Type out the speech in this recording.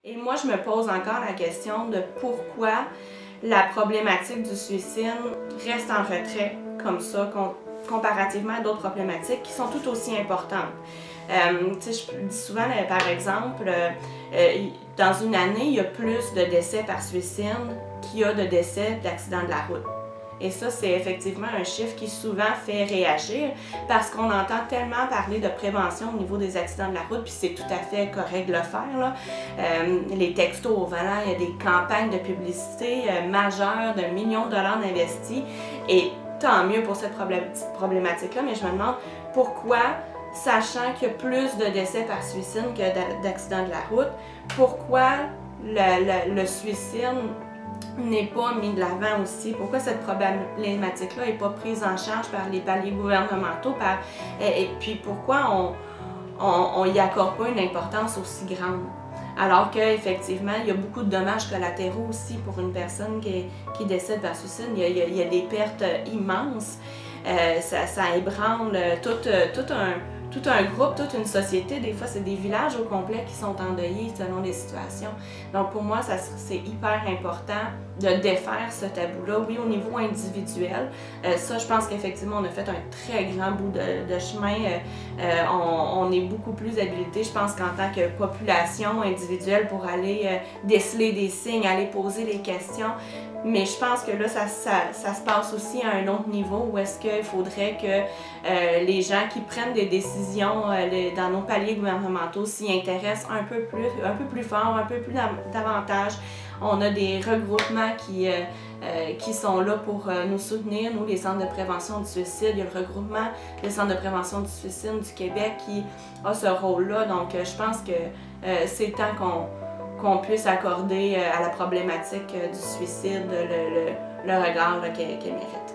Et moi, je me pose encore la question de pourquoi la problématique du suicide reste en retrait comme ça, comparativement à d'autres problématiques qui sont tout aussi importantes. Je dis souvent, par exemple, dans une année, il y a plus de décès par suicide qu'il y a de décès d'accidents de la route. Et ça, c'est effectivement un chiffre qui souvent fait réagir parce qu'on entend tellement parler de prévention au niveau des accidents de la route, puis c'est tout à fait correct de le faire, là. Les textos au volant, il y a des campagnes de publicité majeures de millions de dollars d'investis, et tant mieux pour cette problématique-là, mais je me demande pourquoi, sachant qu'il y a plus de décès par suicide que d'accidents de la route, pourquoi le suicide n'est pas mis de l'avant aussi, pourquoi cette problématique-là n'est pas prise en charge par les paliers gouvernementaux, et puis pourquoi on y accorde pas une importance aussi grande. Alors qu'effectivement, il y a beaucoup de dommages collatéraux aussi pour une personne qui décède par suicide. Il y a des pertes immenses. Ça ébranle tout un groupe, toute une société. Des fois, c'est des villages au complet qui sont endeuillés selon les situations. Donc pour moi, c'est hyper important de défaire ce tabou-là. Oui, au niveau individuel, ça, je pense qu'effectivement, on a fait un très grand bout de chemin. On est beaucoup plus habilité, je pense, qu'en tant que population individuelle pour aller déceler des signes, aller poser les questions. Mais je pense que là, ça se passe aussi à un autre niveau où est-ce qu'il faudrait que les gens qui prennent des décisions dans nos paliers gouvernementaux s'y intéressent un peu plus fort, un peu plus davantage. On a des regroupements qui sont là pour nous soutenir, nous, les centres de prévention du suicide. Il y a le regroupement des centres de prévention du suicide du Québec qui a ce rôle-là. Donc, je pense que c'est temps qu'on puisse accorder à la problématique du suicide le regard qu'elle mérite.